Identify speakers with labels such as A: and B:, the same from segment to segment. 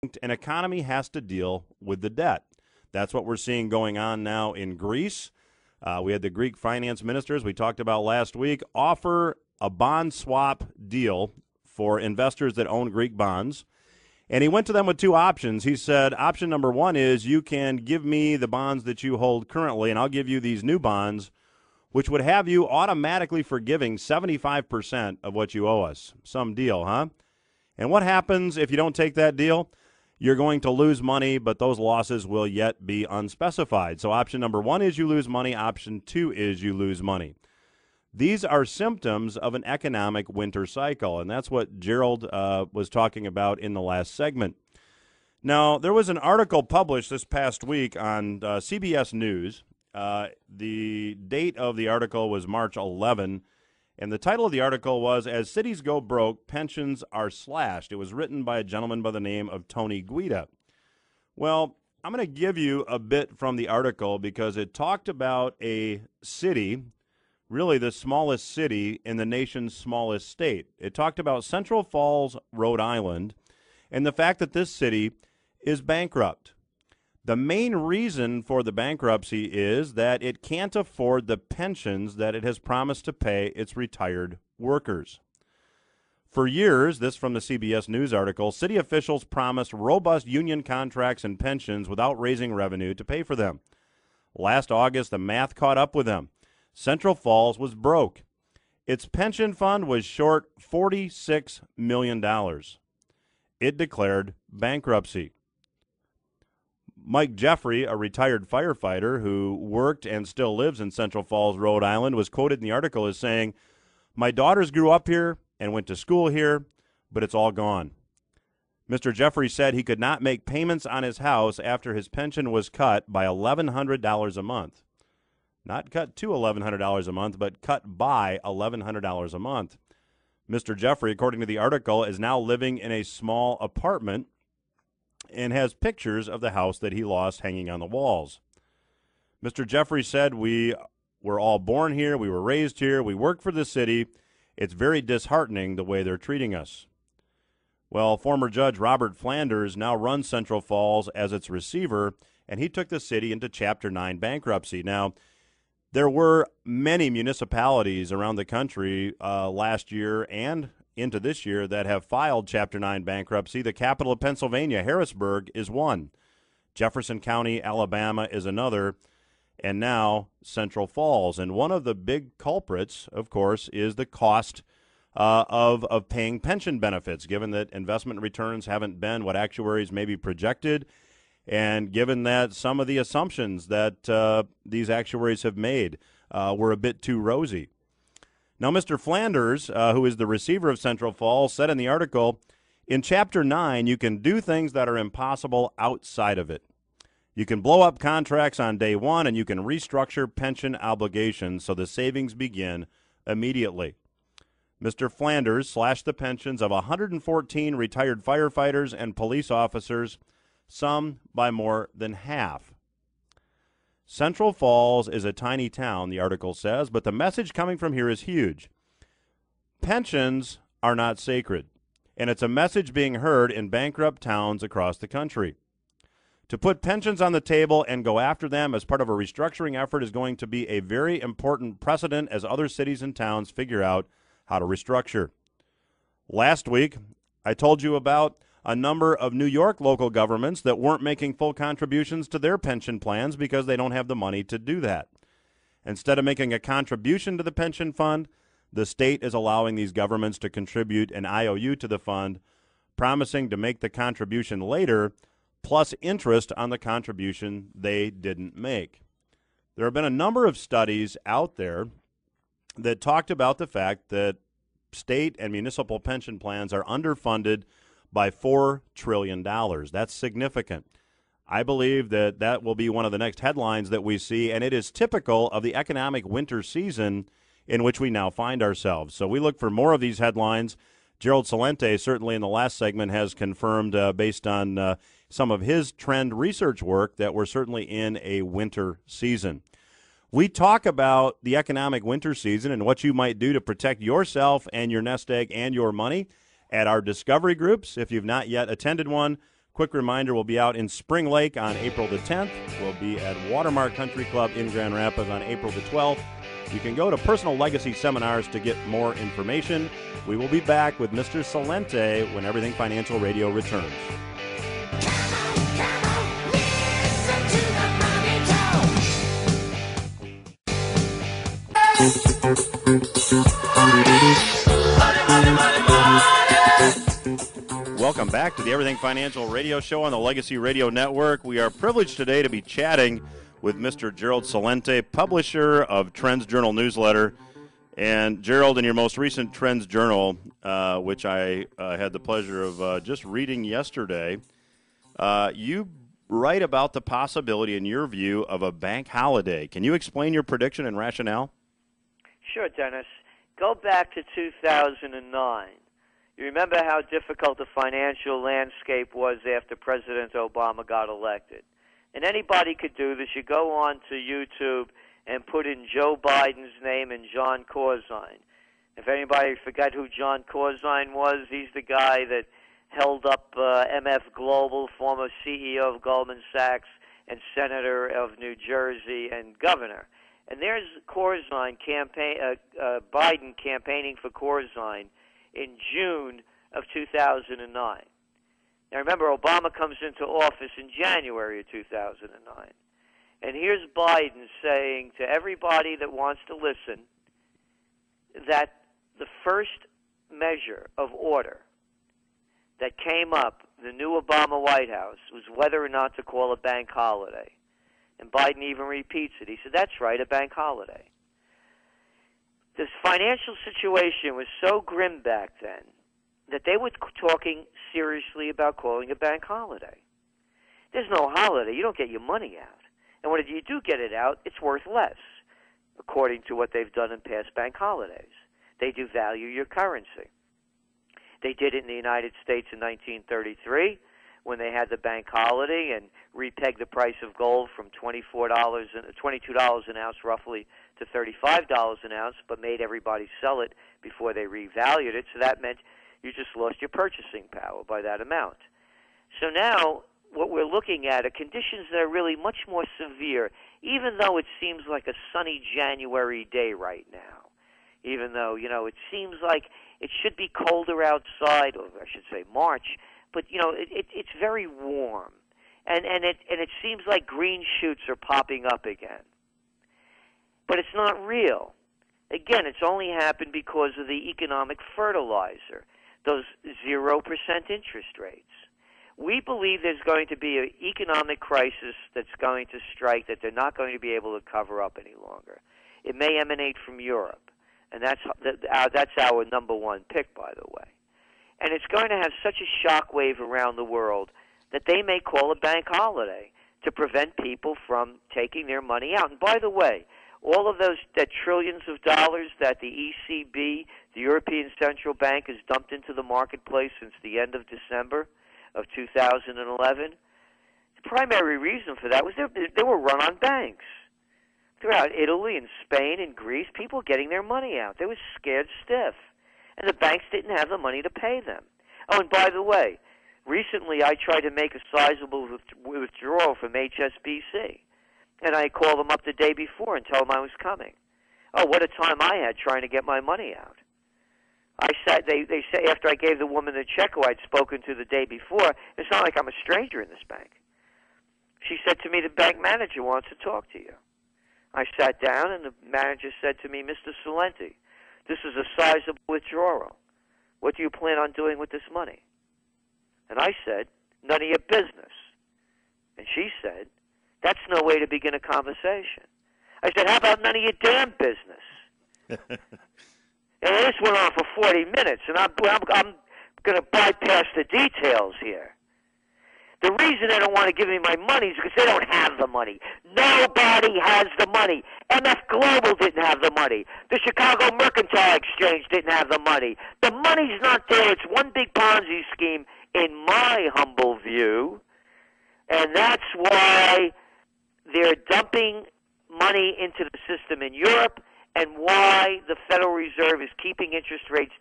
A: an economy has to deal with the debt. That's what we're seeing going on now in Greece. We had the Greek finance ministers we talked about last week offer a bond swap deal for investors that own Greek bonds. And he went to them with two options. He said, option number one is you can give me the bonds that you hold currently, and I'll give you these new bonds, which would have you automatically forgiving 75% of what you owe us. Some deal, huh? And what happens if you don't take that deal? You're going to lose money, but those losses will yet be unspecified. So option number one is you lose money. Option two is you lose money. These are symptoms of an economic winter cycle, and that's what Gerald was talking about in the last segment. Now, there was an article published this past week on CBS News. The date of the article was March 11, and the title of the article was, As Cities Go Broke, Pensions Are Slashed. It was written by a gentleman by the name of Tony Guida. Well, I'm going to give you a bit from the article because it talked about a city, really the smallest city in the nation's smallest state. It talked about Central Falls, Rhode Island, and the fact that this city is bankrupt. The main reason for the bankruptcy is that it can't afford the pensions that it has promised to pay its retired workers. For years, this from the CBS News article, city officials promised robust union contracts and pensions without raising revenue to pay for them. Last August, the math caught up with them. Central Falls was broke. Its pension fund was short $46 million. It declared bankruptcy. Mike Jeffrey, a retired firefighter who worked and still lives in Central Falls, Rhode Island, was quoted in the article as saying, "My daughters grew up here and went to school here, but it's all gone." Mr. Jeffrey said he could not make payments on his house after his pension was cut by $1,100 a month. Not cut to $1,100 a month, but cut by $1,100 a month. Mr. Jeffrey, according to the article, is now living in a small apartment and has pictures of the house that he lost hanging on the walls. Mr. Jeffrey said, "We were all born here, we were raised here, we work for the city. It's very disheartening the way they're treating us." Well, former Judge Robert Flanders now runs Central Falls as its receiver, and he took the city into Chapter 9 bankruptcy. Now, there were many municipalities around the country last year and into this year that have filed Chapter 9 bankruptcy. The capital of Pennsylvania, Harrisburg, is one. Jefferson County, Alabama, is another. And now Central Falls. And one of the big culprits, of course, is the cost of paying pension benefits, given that investment returns haven't been what actuaries maybe projected, and given that some of the assumptions that these actuaries have made were a bit too rosy. Now, Mr. Flanders, who is the receiver of Central Falls, said in the article, in Chapter 9, you can do things that are impossible outside of it. You can blow up contracts on day one, and you can restructure pension obligations so the savings begin immediately. Mr. Flanders slashed the pensions of 114 retired firefighters and police officers, some by more than half. Central Falls is a tiny town, the article says, but the message coming from here is huge. Pensions are not sacred, and it's a message being heard in bankrupt towns across the country. To put pensions on the table and go after them as part of a restructuring effort is going to be a very important precedent as other cities and towns figure out how to restructure. Last week, I told you about a number of New York local governments that weren't making full contributions to their pension plans because they don't have the money to do that. Instead of making a contribution to the pension fund, the state is allowing these governments to contribute an IOU to the fund, promising to make the contribution later, plus interest on the contribution they didn't make. There have been a number of studies out there that talked about the fact that state and municipal pension plans are underfunded by $4 trillion. That's significant. I believe that that will be one of the next headlines that we see, and it is typical of the economic winter season in which we now find ourselves. So we look for more of these headlines. Gerald Celente, certainly in the last segment, has confirmed, based on some of his trend research work, that we're certainly in a winter season. We talk about the economic winter season and what you might do to protect yourself and your nest egg and your money at our discovery groups. If you've not yet attended one, Quick reminder, we'll be out in Spring Lake on April the 10th. We'll be at Watermark Country Club in Grand Rapids on April the 12th. You can go to Personal Legacy Seminars to get more information. We will be back with Mr. Celente when Everything Financial Radio returns. Welcome back to the Everything Financial Radio Show on the Legacy Radio Network. We are privileged today to be chatting with Mr. Gerald Celente, publisher of Trends Journal newsletter. And Gerald, in your most recent Trends Journal, which I had the pleasure of just reading yesterday, you write about the possibility, in your view, of a bank holiday. Can you explain your prediction and rationale?
B: Sure, Dennis. Go back to 2009. You remember how difficult the financial landscape was after President Obama got elected. And anybody could do this. You go on to YouTube and put in Joe Biden's name and John Corzine. If anybody forgot who John Corzine was, he's the guy that held up MF Global, former CEO of Goldman Sachs and Senator of New Jersey and governor. And there's Corzine Biden campaigning for Corzine in June of 2009. Now remember, Obama comes into office in January of 2009. And here's Biden saying to everybody that wants to listen that the first measure of order that came up, the new Obama White House, was whether or not to call a bank holiday. And Biden even repeats it. He said, that's right, a bank holiday. This financial situation was so grim back then that they were talking seriously about calling a bank holiday. There's no holiday. You don't get your money out. And when you do get it out, it's worth less, according to what they've done in past bank holidays. They do value your currency. They did it in the United States in 1933 when they had the bank holiday and repegged the price of gold from $22 an ounce roughly to $35 an ounce, but made everybody sell it before they revalued it. So that meant you just lost your purchasing power by that amount. So now what we're looking at are conditions that are really much more severe, even though it seems like a sunny January day right now. Even though, it seems like it should be colder outside, or I should say March, but, it's very warm. And it seems like green shoots are popping up again. But it's not real. Again, it's only happened because of the economic fertilizer, those 0% interest rates. We believe there's going to be an economic crisis that's going to strike that they're not going to be able to cover up any longer. It may emanate from Europe, and that's our number one pick, by the way. And it's going to have such a shockwave around the world that they may call a bank holiday to prevent people from taking their money out. And by the way, all of that trillions of dollars that the ECB, the European Central Bank, has dumped into the marketplace since the end of December of 2011, the primary reason for that was they were run on banks. Throughout Italy and Spain and Greece, people getting their money out. They were scared stiff. And the banks didn't have the money to pay them. Oh, and by the way, recently I tried to make a sizable withdrawal from HSBC. And I called them up the day before and told them I was coming. Oh, what a time I had trying to get my money out. They say after I gave the woman the check who I'd spoken to the day before, it's not like I'm a stranger in this bank. She said to me, the bank manager wants to talk to you. I sat down and the manager said to me, Mr. Celente, this is a sizable withdrawal. What do you plan on doing with this money? And I said, none of your business. And she said, that's no way to begin a conversation. I said, how about none of your damn business? And this went on for 40 minutes, and I'm going to bypass the details here. The reason they don't want to give me my money is because they don't have the money. Nobody has the money. MF Global didn't have the money. The Chicago Mercantile Exchange didn't have the money. The money's not there. It's one big Ponzi scheme, in my humble view, and that's why they're dumping money into the system in Europe and why the Federal Reserve is keeping interest rates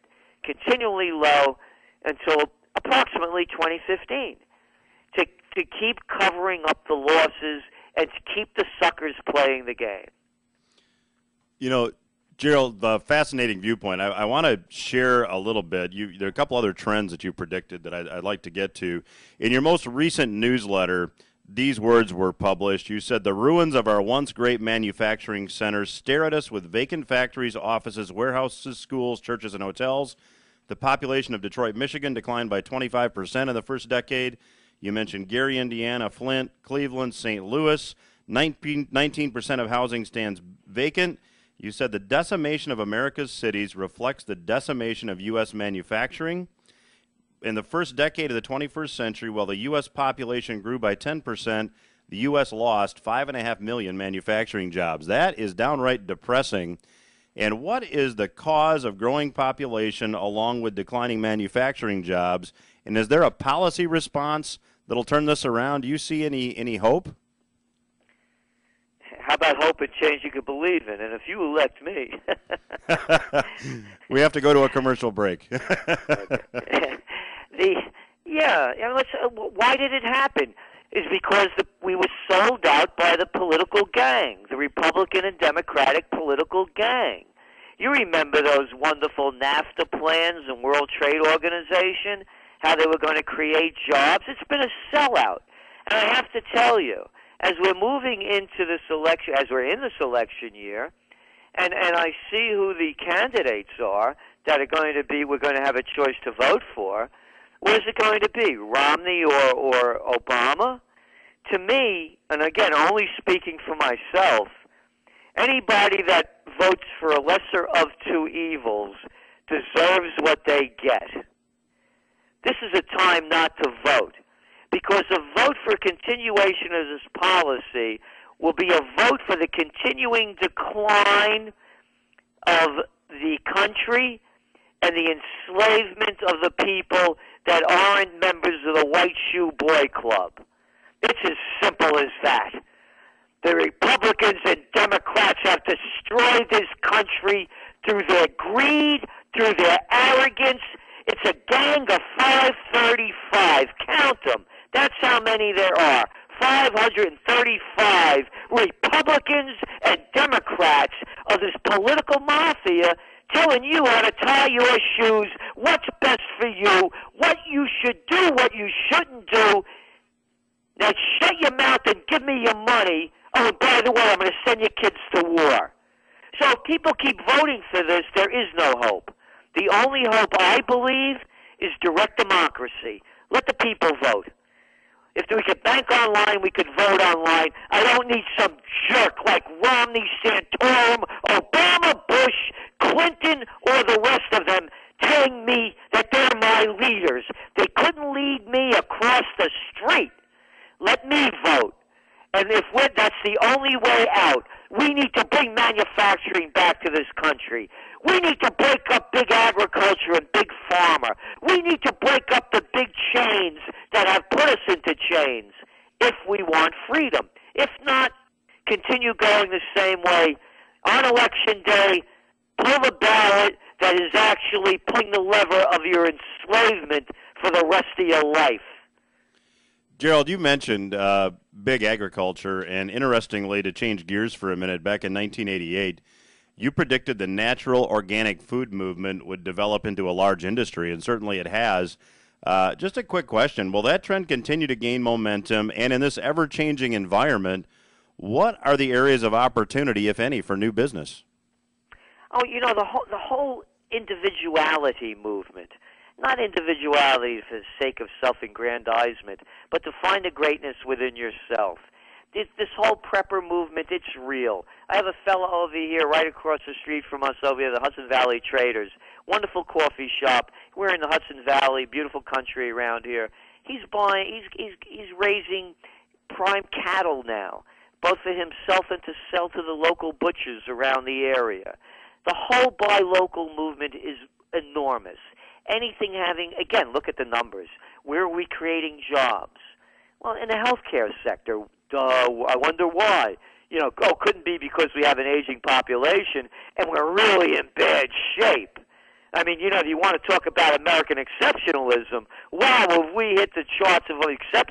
B: continually low until approximately 2015. to keep covering up the losses and to keep the suckers playing the game.
A: You know, Gerald, the fascinating viewpoint. I want to share a little bit. There are a couple other trends that you predicted that I'd like to get to. In your most recent newsletter, these words were published. You said, the ruins of our once great manufacturing centers stare at us with vacant factories, offices, warehouses, schools, churches, and hotels. The population of Detroit, Michigan declined by 25% in the first decade. You mentioned Gary, Indiana, Flint, Cleveland, St. Louis. 19% of housing stands vacant. You said the decimation of America's cities reflects the decimation of U.S. manufacturing. In the first decade of the 21st century, while the U.S. population grew by 10%, the U.S. lost 5.5 million manufacturing jobs. That is downright depressing. And what is the cause of growing population along with declining manufacturing jobs? And is there a policy response that'll turn this around? Do you see any hope?
B: How about hope and change you could believe in? And if you elect me.
A: We have to go to a commercial break.
B: Why did it happen? Is because we were sold out by the political gang, the Republican and Democratic political gang. You remember those wonderful NAFTA plans and World Trade Organization, how they were going to create jobs? It's been a sellout. And I have to tell you, as we're moving into this election, as we're in this election year, and I see who the candidates are that are going to be, we're going to have a choice to vote for, where's it going to be, Romney or Obama? To me, and again, only speaking for myself, anybody that votes for a lesser of two evils deserves what they get. This is a time not to vote, because a vote for continuation of this policy will be a vote for the continuing decline of the country and the enslavement of the people that aren't members of the White Shoe Boy Club. It's as simple as that. The Republicans and Democrats have destroyed this country through their greed, through their arrogance. It's a gang of 535. Count them. That's how many there are. 535 Republicans and Democrats of this political mafia telling you how to tie your shoes, what's best for you, what you should do, what you shouldn't do. Now shut your mouth and give me your money. Oh, and by the way, I'm going to send your kids to war. So if people keep voting for this, there is no hope. The only hope, I believe, is direct democracy. Let the people vote. If we could bank online, we could vote online. I don't need some jerk like Romney, Santorum, Obama, Bush, Clinton, or the rest of them telling me that they're my leaders. They couldn't lead me across the street. Let me vote. And that's the only way out. We need to bring manufacturing back to this country. We need to break up big agriculture and big pharma. We need to break up the big chains that have put us into chains if we want freedom. If not, continue going the same way. On election day, pull the ballot that is actually pulling the lever of your enslavement for the rest of your life.
A: Gerald, you mentioned big agriculture, and interestingly, to change gears for a minute, back in 1988, you predicted the natural organic food movement would develop into a large industry, and certainly it has. Just a quick question. Will that trend continue to gain momentum? And in this ever-changing environment, what are the areas of opportunity, if any, for new business?
B: Oh, the whole individuality movement. Not individuality for the sake of self-aggrandizement, but to find the greatness within yourself. This whole prepper movement, it's real. I have a fellow over here right across the street from us over here, the Hudson Valley Traders. Wonderful coffee shop. We're in the Hudson Valley, beautiful country around here. He's raising prime cattle now, both for himself and to sell to the local butchers around the area. The whole buy local movement is enormous. Anything having, again, look at the numbers. Where are we creating jobs? Well, in the healthcare sector, I wonder why. Couldn't be because we have an aging population and we're really in bad shape. I mean, if you want to talk about American exceptionalism, wow, have we hit the charts of exception.